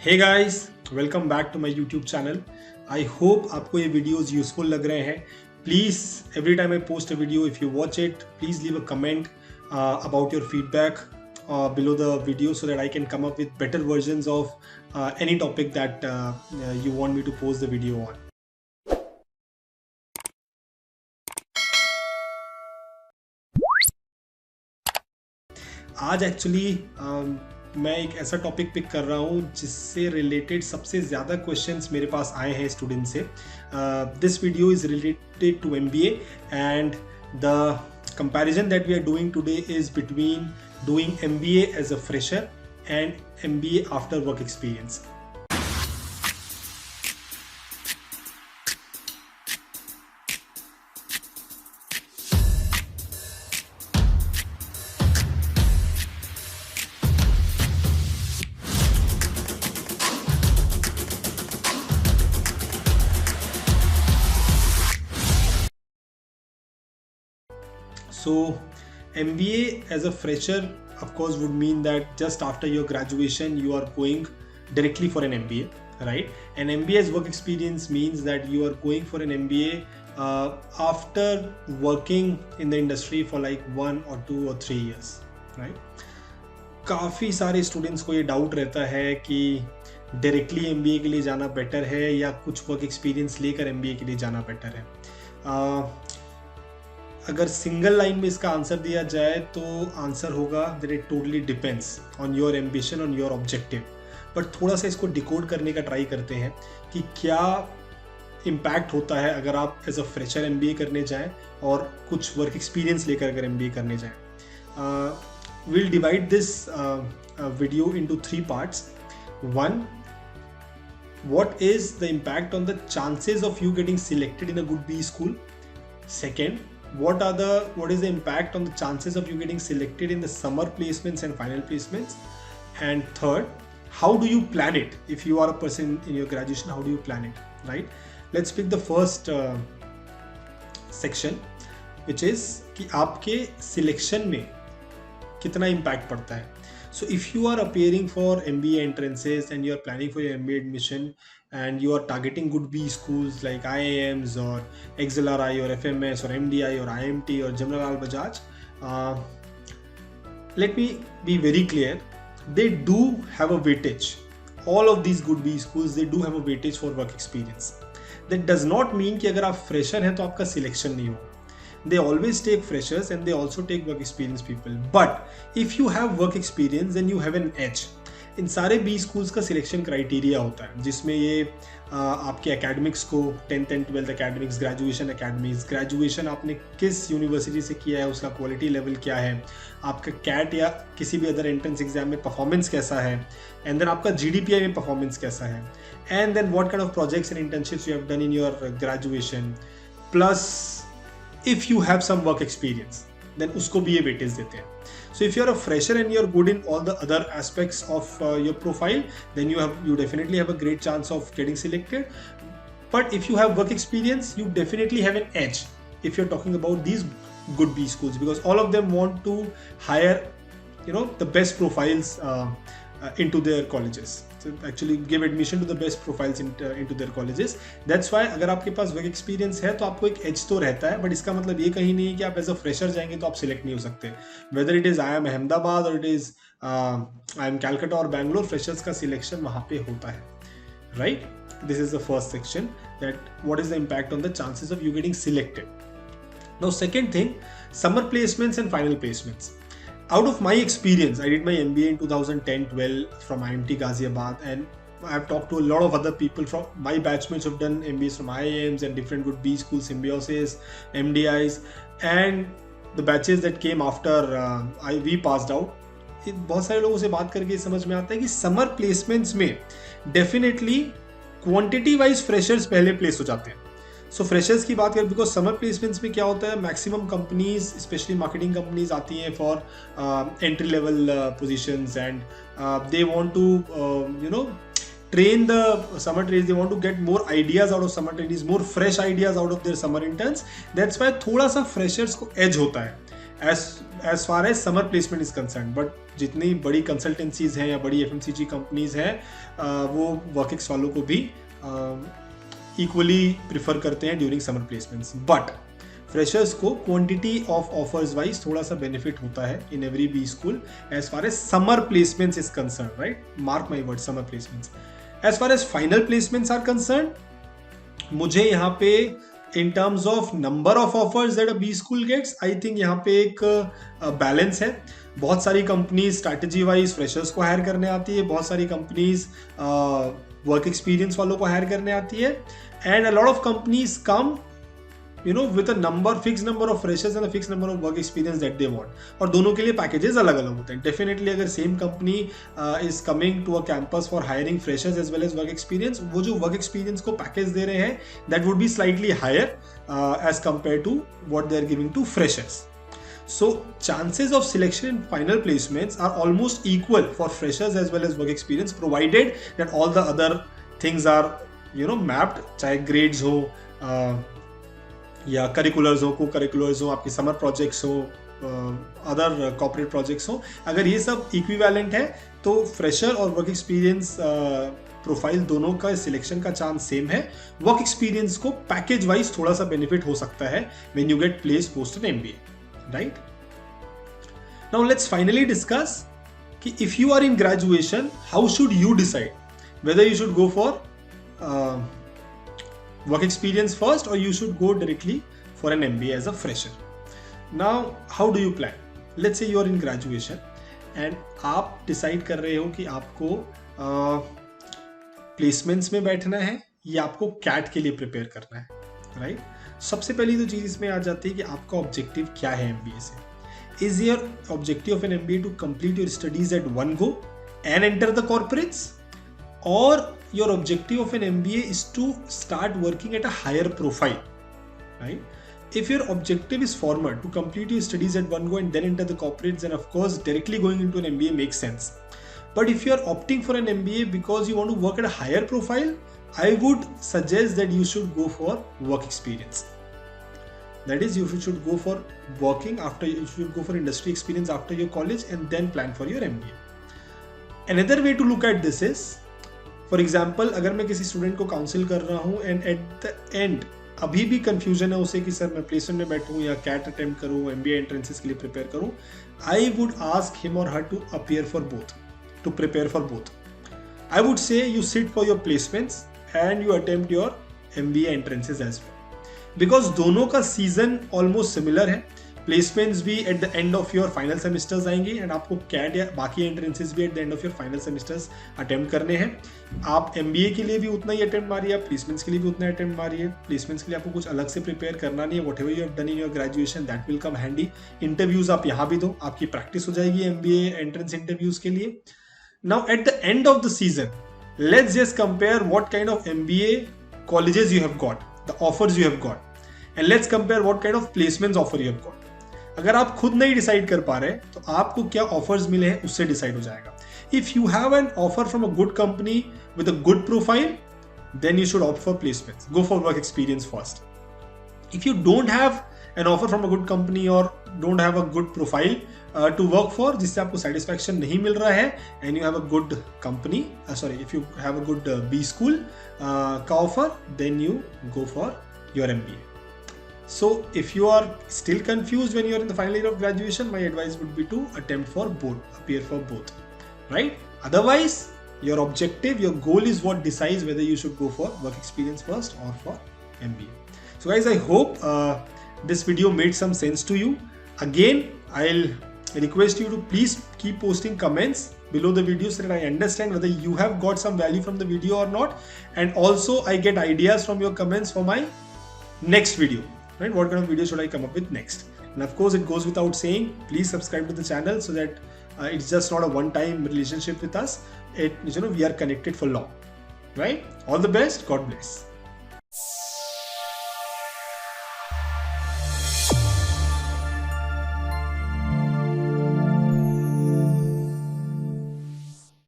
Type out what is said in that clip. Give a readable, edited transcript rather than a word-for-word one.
Hey guys, welcome back to my YouTube channel. I hope आपको ये videos useful लग रहे हैं। Please every time I post a video, if you watch it, please leave a comment about your feedback below the video so that I can come up with better versions of any topic that you want me to post the video on. आज actually मैं एक ऐसा topic pick कर रहा हूँ जिससे related सबसे ज़्यादा क्वेश्चंस मेरे पास आए हैं स्टूडेंट से। This video is related to MBA and the comparison that we are doing today is between doing MBA as a fresher and MBA after work experience. So MBA as a fresher of course would mean that just after your graduation you are going directly for an MBA, right? And MBA as work experience means that you are going for an MBA after working in the industry for like 1 or 2 or 3 years, right? काफ़ी सारे students को ये doubt रहता है कि directly MBA के लिए जाना बेटर है या कुछ वर्क एक्सपीरियंस लेकर MBA के लिए जाना बेटर है। अगर सिंगल लाइन में इसका आंसर दिया जाए तो आंसर होगा that it totally depends on your ambition, on your objective. But थोड़ा सा इसको डिकोड करने का ट्राई करते हैं कि क्या इम्पैक्ट होता है अगर आप एज अ फ्रेशर MBA करने जाएं और कुछ वर्क एक्सपीरियंस लेकर अगर MBA करने जाएं। Will divide this video into 3 parts. 1, what is the impact on the chances of you getting selected in a good B school? Second, what is the impact on the chances of you getting selected in the summer placements and final placements? And third, how do you plan it? If you are a person in your graduation, how do you plan it, right? Let's pick the first section, which is कि आपके selection में कितना impact पड़ता है. So if you are appearing for MBA entrances and you are planning for your MBA admission and you are targeting good B schools like IIMs or XLRI or FMS or MDI or IMT or Jamnalal Bajaj, let me be very clear, they do have a weightage. All of these good B schools, they do have a weightage for work experience. That does not mean कि अगर आप fresher हैं तो आपका selection नहीं होगा. They always take freshers and they also take work experience people. But if you have work experience then you have an edge. इन सारे B schools का सिलेक्शन क्राइटेरिया होता है जिसमें ये आपके एकेडमिक्स को 10th and 12th academics, graduation आपने किस यूनिवर्सिटी से किया है, उसका क्वालिटी लेवल क्या है, आपका कैट या किसी भी अदर एंट्रेंस एग्जाम में परफॉर्मेंस कैसा है, एंड देन आपका GDPI में परफॉर्मेंस कैसा है, and then what kind of projects and internships you have done in your graduation, plus if you have some work experience, then उसको भी ये weightage देते हैं. So if you are a fresher and you are good in all the other aspects of your profile, then you definitely have a great chance of getting selected. But if you have work experience, you definitely have an edge if you're talking about these good B schools, because all of them want to hire, the best profiles into their colleges. So actually give admission to the best profiles into their colleges. That's why अगर आपके पास work experience है तो आपको एक as तो रहता है, but इसका मतलब ये कहीं नहीं है कि आप एज अ फ्रेशर जाएंगे तो आप सिलेक्ट नहीं हो सकते. Whether it is IIM Ahmedabad और इट इज IIM कैलकाटा और बैंगलोर, फ्रेशर्स का सिलेक्शन वहाँ पे होता है, right? This is the first section, that what is the impact on the chances of you getting selected. Now second thing, summer placements and final placements. Out of my experience, I did my MBA in 2010-12 from IMT Ghaziabad, and I've talked to a lot of other people from my batchmates who've done MBAs from IIMs and different good B schools, Symbiosis, MDIs, and the batches that came after we passed out. बहुत सारे लोगों से बात करके समझ में आता है कि समर प्लेसमेंट्स में डेफिनेटली क्वांटिटी वाइज फ्रेशर्स पहले प्लेस हो जाते हैं. सो फ्रेशर्स की बात करें, बिकॉज समर प्लेसमेंट्स में क्या होता है, maximum companies specially marketing companies आती हैं for entry level positions and they want to train the summer trainees. They want to get more ideas out of summer trainees, more fresh ideas out of their summer interns. That's why थोड़ा सा freshers को edge होता है. As far as summer placement is concern. But जितनी बड़ी consultancies हैं या बड़ी FMCG कंपनीज हैं वो वर्कएक्स वालों को भी इक्वली प्रिफर करते हैं during summer placements. But freshers को क्वांटिटी ऑफ ऑफर्स वाइज थोड़ा सा बेनिफिट होता है in every B school as far as summer placements is concern. Right, mark my word, summer placements. As far as final placements are concern, मुझे यहाँ पे in terms of number of offers that a B school gets, I think यहाँ पे एक balance है. बहुत सारी companies strategy wise freshers को हायर करने आती है, बहुत सारी कंपनीज वर्क एक्सपीरियंस वालों को हायर करने आती है, and a lot of companies come with a fixed number of freshers and a fixed number of work experience that they want. और दोनों के लिए पैकेजेस अलग अलग होते हैं. डेफिनेटली अगर same company is coming to a campus for hiring freshers as well as work experience, वो जो वर्क एक्सपीरियंस को पैकेज दे रहे हैं that would be slightly higher as compare to what they are giving to freshers. So chances of selection in final placements are almost equal for freshers as well as work experience, provided that all the other things are mapped, चाहे grades हो या curriculars हो, को curriculars हो, आपकी summer projects हो, other corporate projects हो. अगर ये सब इक्विवेलेंट है तो फ्रेशर और वर्क एक्सपीरियंस प्रोफाइल दोनों का सिलेक्शन का चांस सेम है. वर्क एक्सपीरियंस को पैकेज वाइज थोड़ा सा बेनिफिट हो सकता है when you get place post in MBA. Right, now let's finally discuss कि if you are in graduation how should you decide whether you should go for work experience first or you should go directly for an MBA as a fresher. Now how do you plan? Let's say you are in graduation and आप decide कर रहे हो कि आपको placements में बैठना है या आपको CAT के लिए prepare करना है. राइट, सबसे पहली तो चीज़ इसमें आ जाती है कि आपका ऑब्जेक्टिव क्या है MBA से. Is your objective of an MBA to complete your studies at one go and enter the corporates, or your objective of an MBA is to start working at a higher profile, right? If your objective is former, to complete your studies at one go and then enter the corporates, then of course directly going into an MBA makes sense. But if you are opting for an MBA because you want to work at a higher profile, I would suggest that you should go for work experience. That is, you should go for working after, you should go for industry experience after your college and then plan for your MBA. Another way to look at this is, for example अगर मैं किसी student को council कर रहा हूँ and eight the and अभी भी confusion है उसे कि सर मैं प्लेसमेंट में बैठूँ या कैट अटेम्प्ट करूँ, MBA एंट्रेंसेस के लिए प्रिपेयर करूँ, I would ask him or her to appear for both, to prepare for both. I would say you sit for your placements and you attempt your MBA entrances as well, because दोनों का season almost similar है. Placements भी at the end of your final semesters आएंगे and आपको CAT या बाकी entrances भी at the end of your final semesters attempt करने हैं. आप MBA के लिए भी उतना ही अटेम्प्ट मारिए, आप प्लेसमेंट्स के लिए भी उतना अटेम्प्ट मारिए. प्लेसमेंट्स के लिए आपको कुछ अलग से प्रिपेयर करना नहीं है. What ever you have done in your graduation that will come handy. Interviews आप यहाँ भी दो, आपकी प्रैक्टिस हो जाएगी MBA एंट्रेंस इंटरव्यूज के लिए. Now at the end of the season let's just compare what kind of MBA colleges you have got, the offers you have got, and let's compare what kind of placements offer you have got. अगर आप खुद नहीं decide कर पा रहे तो आपको क्या ऑफर्स मिले हैं उससे डिसाइड हो जाएगा. If you have an offer from a good company with a good profile, then you should opt for placements. Go for work experience first. If you don't have an offer from a good company or don't have a good profile to work for, जिससे आपको satisfaction नहीं मिल रहा है, and you have a good company, if you have a good B school का offer, then you go for your MBA. So if you are still confused when you are in the final year of graduation, my advice would be to attempt for both, appear for both, right? Otherwise, your objective, your goal is what decides whether you should go for work experience first or for MBA. So guys, I hope this video made some sense to you. Again, I'll request you to please keep posting comments below the video so that I understand whether you have got some value from the video or not, and also I get ideas from your comments for my next video, right? What kind of video should I come up with next? And of course, it goes without saying, please subscribe to the channel so that it's just not a one-time relationship with us. We are connected for long, right? All the best. God bless.